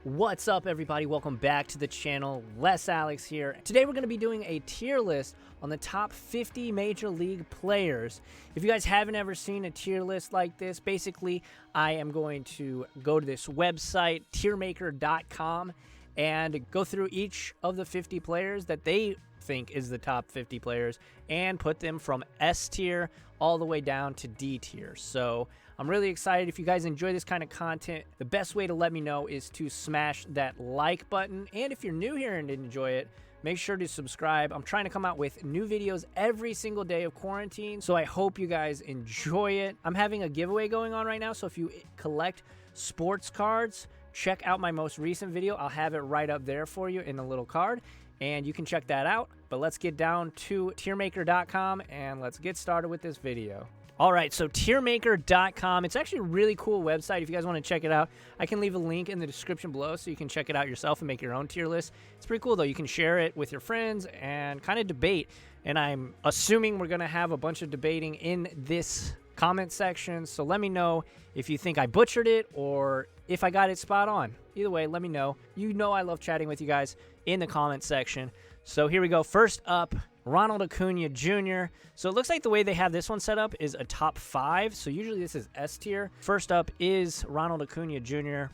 What's up, everybody? Welcome back to the channel. Alex here. Today we're going to be doing a tier list on the top 50 Major League players. If you guys haven't ever seen a tier list like this, basically I am going to go to this website, tiermaker.com, and go through each of the 50 players that they think is the top 50 players and put them from S tier all the way down to D tier. So I'm really excited. If you guys enjoy this kind of content, the best way to let me know is to smash that like button. And if you're new here and enjoy it, make sure to subscribe. I'm trying to come out with new videos every single day of quarantine, so I hope you guys enjoy it. I'm having a giveaway going on right now, so if you collect sports cards, check out my most recent video. I'll have it right up there for you in a little card, and you can check that out. But let's get down to tiermaker.com and let's get started with this video. All right, so tiermaker.com, it's actually a really cool website. If you guys want to check it out, I can leave a link in the description below so you can check it out yourself and make your own tier list. It's pretty cool, though. You can share it with your friends and kind of debate. And I'm assuming we're going to have a bunch of debating in this comment section. So let me know if you think I butchered it or if I got it spot on. Either way, let me know. You know I love chatting with you guys in the comment section. So here we go. First up, Ronald Acuna Jr. So it looks like the way they have this one set up is a top 5. So usually this is S tier. First up is Ronald Acuna Jr.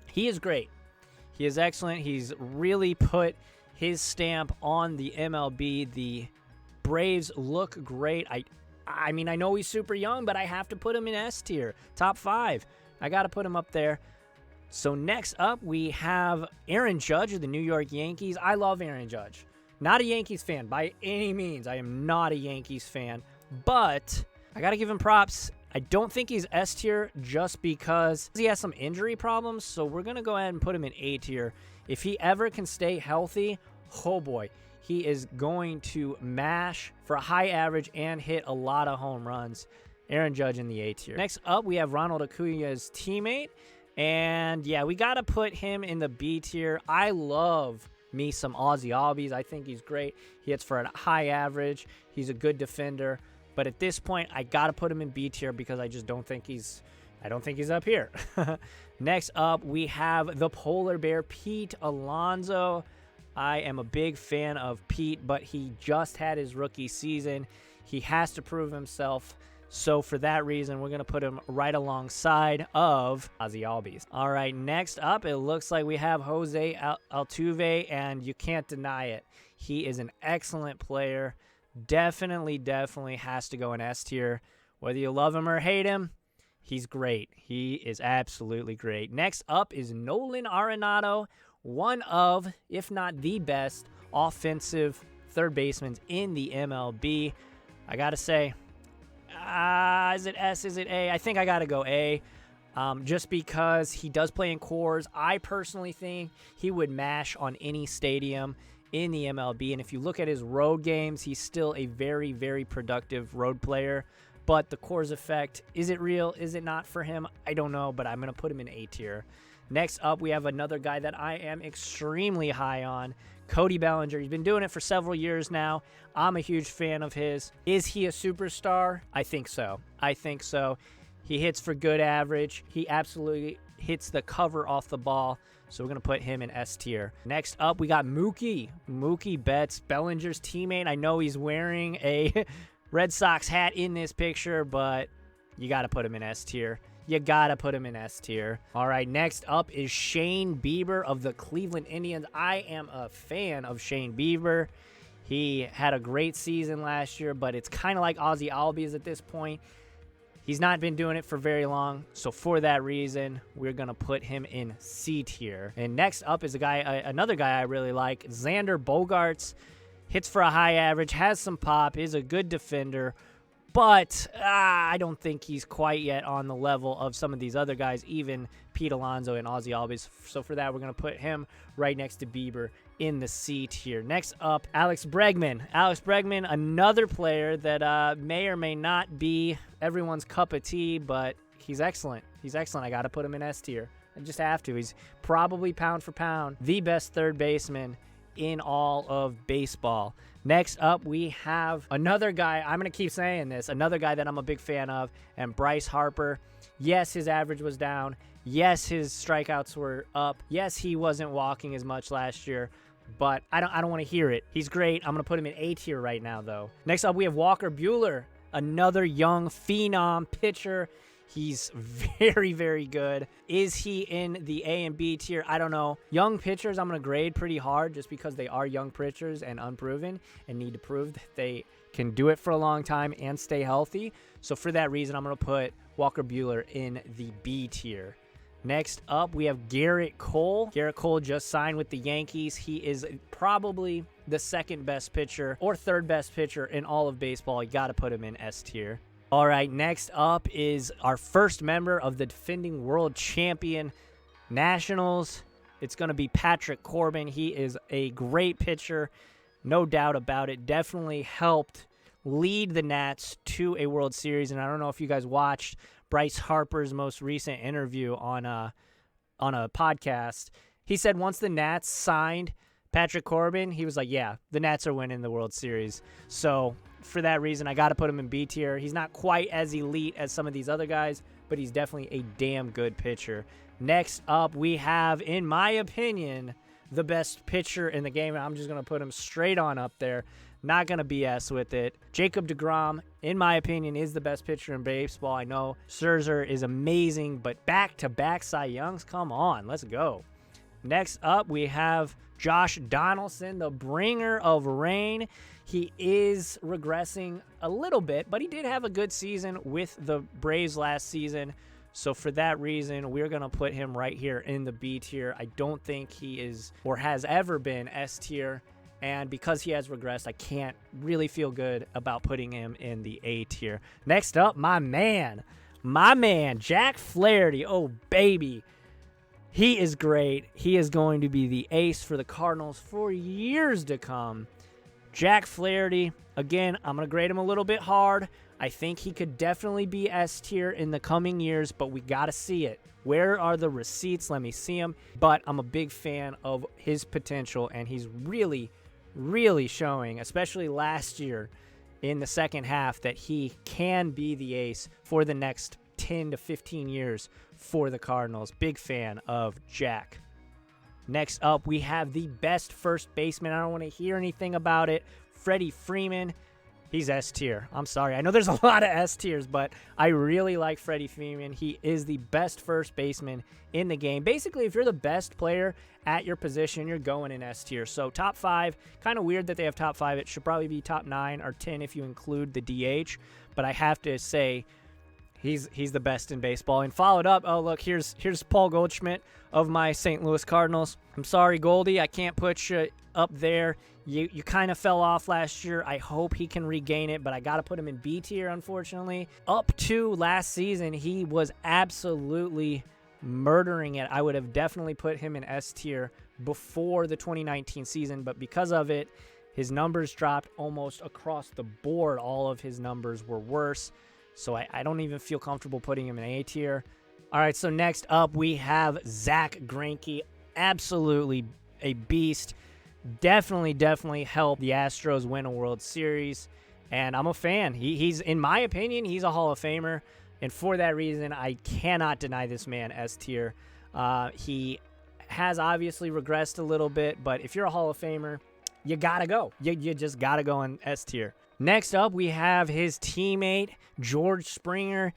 He is great. He is excellent. He's really put his stamp on the MLB. The Braves look great. I mean, I know he's super young, but I have to put him in S tier. Top 5. I got to put him up there. So next up, we have Aaron Judge of the New York Yankees. I love Aaron Judge. Not a Yankees fan by any means. I am not a Yankees fan, but I got to give him props. I don't think he's S tier just because he has some injury problems, so we're going to go ahead and put him in A tier. If he ever can stay healthy, oh boy, he is going to mash for a high average and hit a lot of home runs. Aaron Judge in the A tier. Next up, we have Ronald Acuna's teammate, and yeah, we got to put him in the B tier. I love me some Ozzy Albies. I think he's great. He hits for a high average. He's a good defender. But at this point, I got to put him in B tier because I just don't think he's up here. Next up, we have the polar bear, Pete Alonso. I am a big fan of Pete, but he just had his rookie season. He has to prove himself. So for that reason, we're going to put him right alongside of Ozzy Albies. All right, next up, it looks like we have Jose Altuve, and you can't deny it. He is an excellent player. Definitely has to go in S tier. Whether you love him or hate him, he's great. He is absolutely great. Next up is Nolan Arenado, one of, if not the best, offensive third basemen in the MLB. I got to say, is it S? Is it A? I think I got to go A. Just because he does play in cores. I personally think he would mash on any stadium in the MLB. And if you look at his road games, he's still a very productive road player. But the cores effect, is it real? Is it not for him? I don't know, but I'm going to put him in A tier. Next up, we have another guy that I am extremely high on, Cody Bellinger. He's been doing it for several years now. I'm a huge fan of his. Is he a superstar? I think so. He hits for good average. He absolutely hits the cover off the ball. So we're going to put him in S tier. Next up, we got Mookie Betts, Bellinger's teammate. I know he's wearing a Red Sox hat in this picture, but you got to put him in S tier. All right, next up is Shane Bieber of the Cleveland Indians. I am a fan of Shane Bieber. He had a great season last year, but it's kind of like Ozzy Albies at this point. He's not been doing it for very long, so for that reason, we're going to put him in C tier. And next up is another guy I really like, Xander Bogaerts. Hits for a high average, has some pop, is a good defender, but I don't think he's quite yet on the level of some of these other guys, even Pete Alonso and Ozzy Albies. So for that, we're going to put him right next to Bieber in the C tier. Next up, Alex Bregman. Another player that may or may not be everyone's cup of tea, but he's excellent. I got to put him in S tier. I just have to. He's probably pound for pound the best third baseman in all of baseball. Next up, we have another guy. I'm going to keep saying this. Another guy that I'm a big fan of, and Bryce Harper. Yes, his average was down. Yes, his strikeouts were up. Yes, he wasn't walking as much last year, but I don't want to hear it. He's great. I'm going to put him in A tier right now, though. Next up, we have Walker Buehler, another young phenom pitcher. He's very, very good. Is he in the A and B tier? I don't know. Young pitchers, I'm going to grade pretty hard just because they are young pitchers and unproven and need to prove that they can do it for a long time and stay healthy. So for that reason, I'm going to put Walker Buehler in the B tier. Next up, we have Garrett Cole. Garrett Cole just signed with the Yankees. He is probably the second best pitcher or third best pitcher in all of baseball. You got to put him in S tier. All right, next up is our first member of the defending world champion Nationals. It's going to be Patrick Corbin. He is a great pitcher, no doubt about it. Definitely helped lead the Nats to a World Series. And I don't know if you guys watched Bryce Harper's most recent interview on a podcast. He said once the Nats signed Patrick Corbin, he was like, yeah, the Nats are winning the World Series. So for that reason, I got to put him in B tier. He's not quite as elite as some of these other guys, but he's definitely a damn good pitcher. Next up, we have, in my opinion, the best pitcher in the game. I'm just going to put him straight on up there. Not going to BS with it. Jacob deGrom, in my opinion, is the best pitcher in baseball. I know Scherzer is amazing, but back-to-back Cy Youngs, come on, let's go. Next up, we have Josh Donaldson, the bringer of rain. He is regressing a little bit, but he did have a good season with the Braves last season. So for that reason, we're going to put him right here in the B tier. I don't think he is or has ever been S tier. And because he has regressed, I can't really feel good about putting him in the A tier. Next up, my man, Jack Flaherty. Oh, baby. He is great. He is going to be the ace for the Cardinals for years to come. Jack Flaherty, again, I'm going to grade him a little bit hard. I think he could definitely be S tier in the coming years, but we got to see it. Where are the receipts? Let me see them. But I'm a big fan of his potential, and he's really, really showing, especially last year in the second half, that he can be the ace for the next 10 to 15 years for the Cardinals. Big fan of Jack. Next up, we have the best first baseman. I don't want to hear anything about it. Freddie Freeman. He's S tier. I'm sorry. I know there's a lot of S tiers, but I really like Freddie Freeman. He is the best first baseman in the game. Basically, if you're the best player at your position, you're going in S tier. So top 5, kind of weird that they have top 5. It should probably be top 9 or 10 if you include the DH. But I have to say, he's the best in baseball. And followed up, oh, look, here's Paul Goldschmidt of my St. Louis Cardinals. I'm sorry, Goldie, I can't put you up there. You kind of fell off last year. I hope he can regain it, but I got to put him in B tier, unfortunately. Up to last season, he was absolutely murdering it. I would have definitely put him in S tier before the 2019 season, but because of it, his numbers dropped almost across the board. All of his numbers were worse, so I don't even feel comfortable putting him in A tier. All right, so next up, we have Zach Greinke. Absolutely a beast. Definitely helped the Astros win a World Series, and I'm a fan. He's, in my opinion, he's a Hall of Famer, and for that reason, I cannot deny this man S tier. He has obviously regressed a little bit, but if you're a Hall of Famer, you gotta go. You just gotta go in S tier. Next up, we have his teammate, George Springer.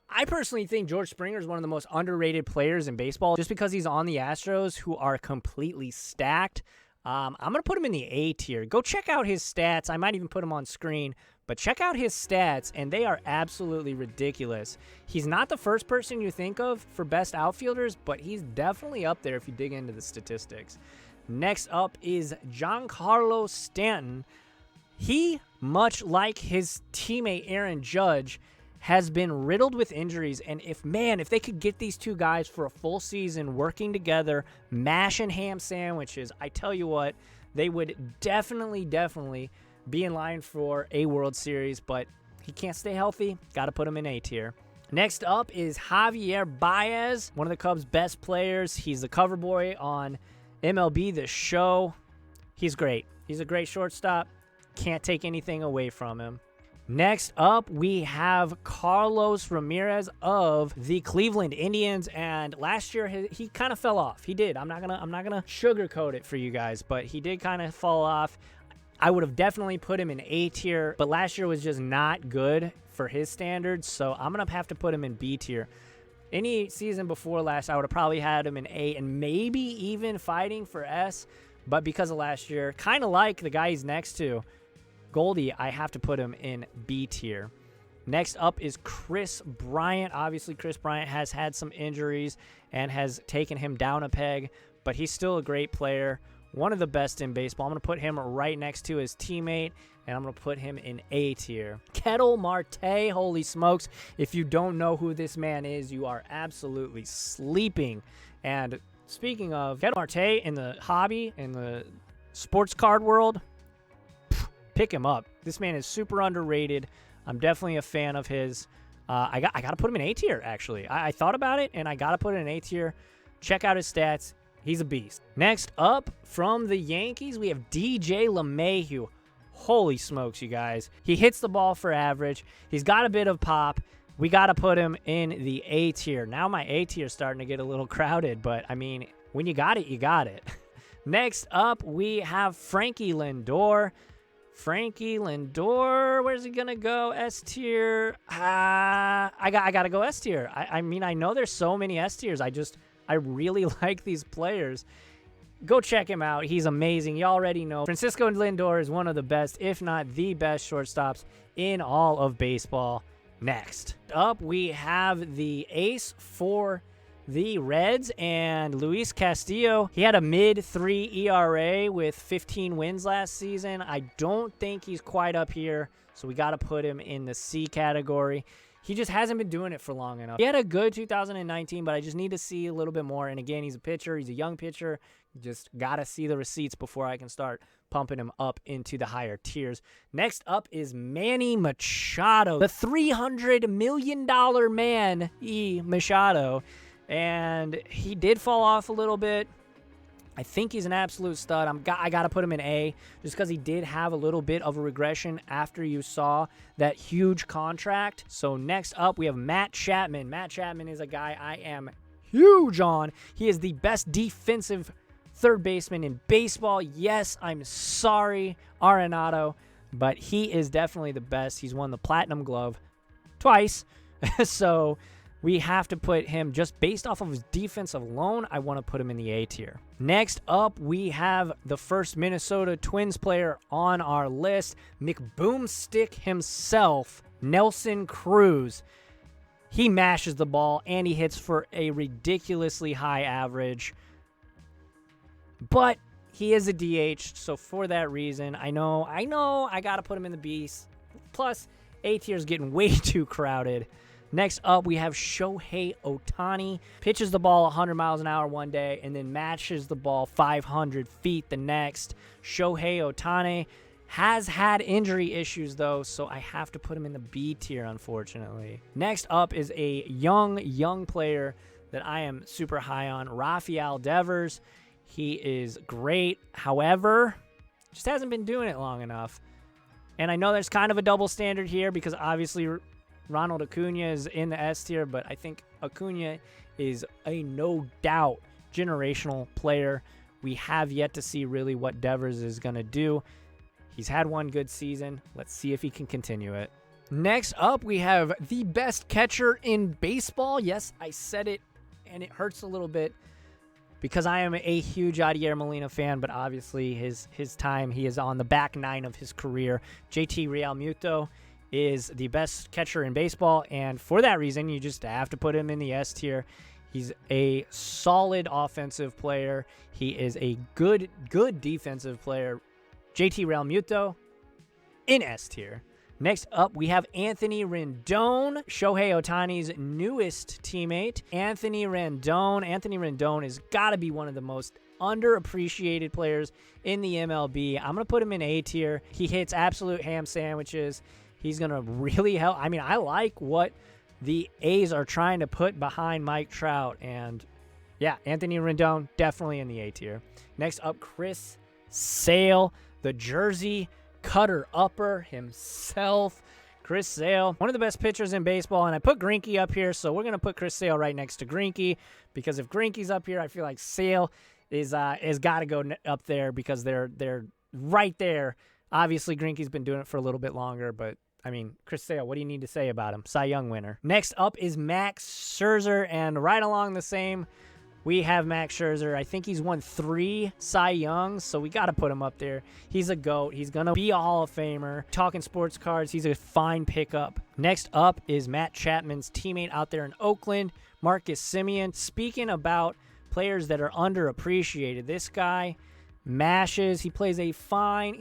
I personally think George Springer is one of the most underrated players in baseball just because he's on the Astros, who are completely stacked. I'm going to put him in the A tier. Go check out his stats. I might even put him on screen, but check out his stats, and they are absolutely ridiculous. He's not the first person you think of for best outfielders, but he's definitely up there if you dig into the statistics. Next up is Giancarlo Stanton. He, much like his teammate Aaron Judge, has been riddled with injuries, and if they could get these two guys for a full season working together, mashing ham sandwiches, I tell you what, they would definitely be in line for a World Series, but he can't stay healthy. Got to put him in A tier. Next up is Javier Baez, one of the Cubs' best players. He's the cover boy on MLB The Show. He's great. He's a great shortstop. Can't take anything away from him. Next up, we have Carlos Ramirez of the Cleveland Indians, and last year he kind of fell off. He did. I'm not gonna sugarcoat it for you guys, but he did kind of fall off. I would have definitely put him in A tier, but last year was just not good for his standards, so I'm gonna have to put him in B tier. Any season before last, I would have probably had him in A and maybe even fighting for S, but because of last year, kind of like the guy he's next to, Goldie, I have to put him in B tier. Next up is Chris Bryant. Obviously, Chris Bryant has had some injuries and has taken him down a peg, but he's still a great player, one of the best in baseball. I'm going to put him right next to his teammate, and I'm going to put him in A tier. Ketel Marte, holy smokes. If you don't know who this man is, you are absolutely sleeping. And speaking of Ketel Marte in the hobby, in the sports card world, pick him up. This man is super underrated. I'm definitely a fan of his. I got to put him in A tier, actually. I thought about it, and I got to put it in A tier. Check out his stats. He's a beast. Next up, from the Yankees, we have DJ LeMahieu. Holy smokes, you guys. He hits the ball for average. He's got a bit of pop. We got to put him in the A tier. Now my A tier is starting to get a little crowded, but, I mean, when you got it, you got it. Next up, we have Frankie Lindor. Frankie Lindor, where's he going to go? S tier. I got to go S tier. I mean, I know there's so many S tiers. I really like these players. Go check him out. He's amazing. You already know. Francisco Lindor is one of the best, if not the best shortstops in all of baseball. Next up, we have the ace for the Reds and Luis Castillo. He had a mid-3 ERA with 15 wins last season. I don't think he's quite up here, so we got to put him in the C category. He just hasn't been doing it for long enough. He had a good 2019, but I just need to see a little bit more. And again, he's a pitcher. He's a young pitcher. Just got to see the receipts before I can start pumping him up into the higher tiers. Next up is Manny Machado, the $300 million man, Machado. And he did fall off a little bit. I think he's an absolute stud. I got to put him in A just because he did have a little bit of a regression after you saw that huge contract. So next up, we have Matt Chapman. Matt Chapman is a guy I am huge on. He is the best defensive third baseman in baseball. Yes, I'm sorry, Arenado, but he is definitely the best. He's won the Platinum Glove twice. So we have to put him, just based off of his defense alone, I want to put him in the A tier. Next up, we have the first Minnesota Twins player on our list, McBoomstick himself, Nelson Cruz. He mashes the ball, and he hits for a ridiculously high average. But he is a DH, so for that reason, I know, I got to put him in the B. Plus, A tier is getting way too crowded. Next up, we have Shohei Ohtani. Pitches the ball 100 miles an hour one day and then matches the ball 500 feet the next. Shohei Ohtani has had injury issues, though, so I have to put him in the B tier, unfortunately. Next up is a young player that I am super high on, Rafael Devers. He is great. However, just hasn't been doing it long enough. And I know there's kind of a double standard here because obviously Ronald Acuna is in the S tier, but I think Acuna is a no doubt generational player. We have yet to see really what Devers is going to do. He's had one good season. Let's see if he can continue it. Next up, we have the best catcher in baseball. Yes, I said it, and it hurts a little bit because I am a huge Yadier Molina fan, but obviously his time, he is on the back nine of his career. JT Realmuto is the best catcher in baseball, and for that reason, you just have to put him in the S tier. He's a solid offensive player. He is a good defensive player. JT Realmuto in S tier. Next up, we have Anthony Rendon, Shohei Ohtani's newest teammate. Anthony Rendon has got to be one of the most underappreciated players in the MLB. I'm going to put him in A tier. He hits absolute ham sandwiches. He's going to really help. I mean, I like what the A's are trying to put behind Mike Trout. And, yeah, Anthony Rendon, definitely in the A tier. Next up, Chris Sale, the Jersey cutter-upper himself. Chris Sale, one of the best pitchers in baseball, and I put Greinke up here, so we're going to put Chris Sale right next to Greinke, because if Greinke's up here, I feel like Sale is got to go up there because they're right there. Obviously, Greinke's been doing it for a little bit longer, but I mean, Chris Sale, what do you need to say about him? Cy Young winner. Next up is Max Scherzer, and right along the same, we have Max Scherzer. I think he's won 3 Cy Youngs, so we got to put him up there. He's a GOAT. He's going to be a Hall of Famer. Talking sports cards, he's a fine pickup. Next up is Matt Chapman's teammate out there in Oakland, Marcus Semien. Speaking about players that are underappreciated, this guy mashes. He plays a fine.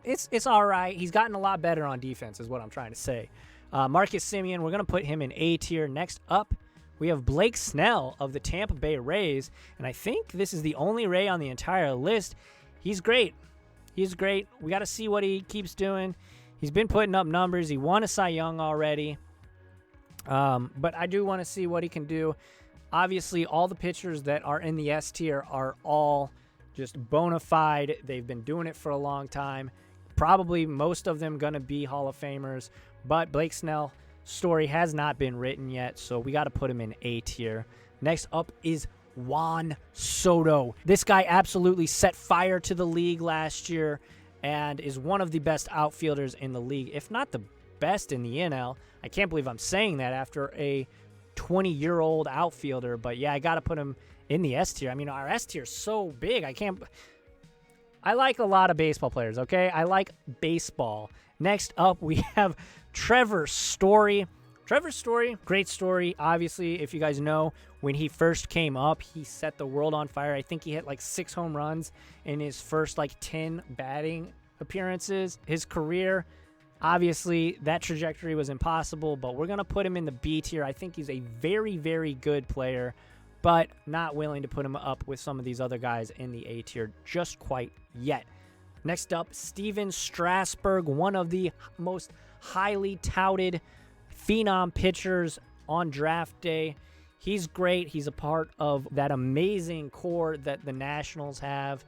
It's all right. He's gotten a lot better on defense is what I'm trying to say. Marcus Semien, we're going to put him in A tier. Next up, we have Blake Snell of the Tampa Bay Rays, and I think this is the only Ray on the entire list. He's great. He's great. We got to see what he keeps doing. He's been putting up numbers. He won a Cy Young already, but I do want to see what he can do. Obviously, all the pitchers that are in the S tier are all just bona fide. They've been doing it for a long time. Probably most of them going to be Hall of Famers, but Blake Snell story has not been written yet, so we got to put him in A tier. Next up is Juan Soto. This guy absolutely set fire to the league last year and is one of the best outfielders in the league, if not the best in the NL. I can't believe I'm saying that after a 20-year-old outfielder, but yeah, I got to put him in the S tier. I mean, our S tier is so big. I like a lot of baseball players, okay? I like baseball. Next up, we have Trevor Story. Trevor Story, great story. Obviously, if you guys know, when he first came up, he set the world on fire. I think he hit like 6 home runs in his first like 10 batting appearances. His career, obviously, that trajectory was impossible, but we're going to put him in the B tier. I think he's a very, very good player, but not willing to put him up with some of these other guys in the A tier just quite yet. Next up, Steven Strasburg, one of the most highly touted phenom pitchers on draft day. He's great. He's a part of that amazing core that the Nationals have.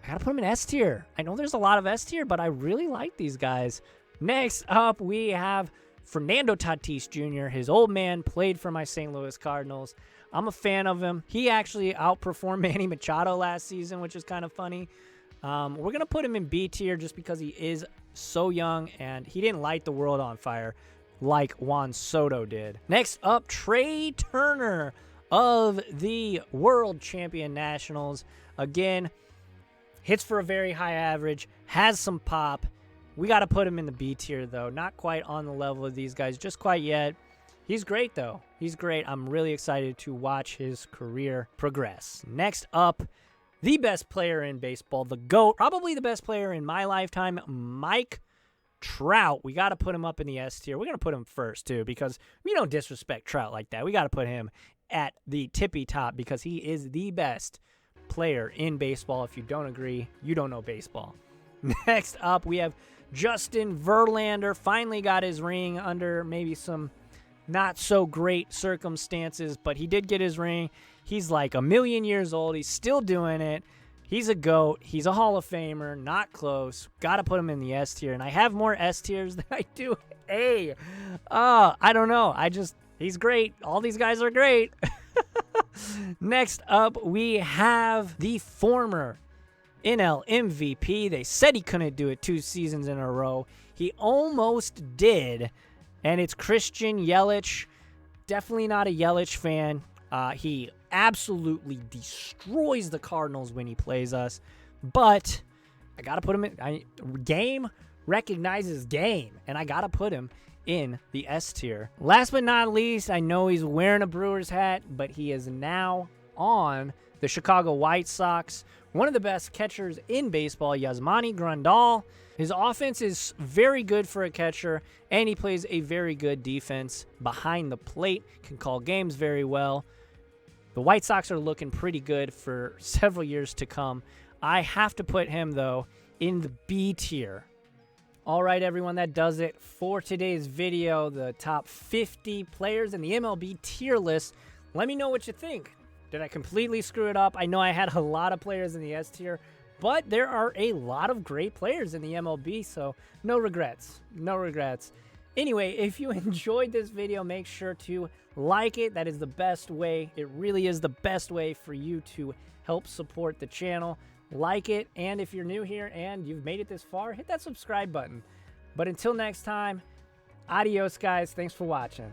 I got to put him in S tier. I know there's a lot of S tier, but I really like these guys. Next up, we have Fernando Tatis Jr. His old man played for my St. Louis Cardinals. I'm a fan of him. He actually outperformed Manny Machado last season, which is kind of funny. We're going to put him in B tier just because he is so young and he didn't light the world on fire like Juan Soto did. Next up, Trey Turner of the world champion Nationals. Again, hits for a very high average, has some pop. We got to put him in the B tier, though. Not quite on the level of these guys, just quite yet. He's great, though. He's great. I'm really excited to watch his career progress. Next up, the best player in baseball, the GOAT, probably the best player in my lifetime, Mike Trout. We got to put him up in the S tier. We're going to put him first, too, because we don't disrespect Trout like that. We got to put him at the tippy top because he is the best player in baseball. If you don't agree, you don't know baseball. Next up, we have Justin Verlander. Finally got his ring under maybe some not so great circumstances, but he did get his ring. He's like a million years old. He's still doing it. He's a GOAT. He's a Hall of Famer. Not close. Got to put him in the S tier. And I have more S tiers than I do A. I don't know. He's great. All these guys are great. Next up, we have the former NL MVP. They said he couldn't do it 2 seasons in a row. He almost did. And it's Christian Yelich. Definitely not a Yelich fan. He absolutely destroys the Cardinals when he plays us. But I got to put him in. Game recognizes game. And I got to put him in the S tier. Last but not least, I know he's wearing a Brewers hat, but he is now on the Chicago White Sox. One of the best catchers in baseball, Yasmani Grandal. His offense is very good for a catcher, and he plays a very good defense behind the plate, can call games very well. The White Sox are looking pretty good for several years to come. I have to put him, though, in the B tier. All right, everyone, that does it for today's video, the top 50 players in the MLB tier list. Let me know what you think. Did I completely screw it up? I know I had a lot of players in the S tier, but there are a lot of great players in the MLB, so no regrets. No regrets. Anyway, if you enjoyed this video, make sure to like it. That is the best way. It really is the best way for you to help support the channel. Like it, and if you're new here and you've made it this far, hit that subscribe button. But until next time, adios, guys. Thanks for watching.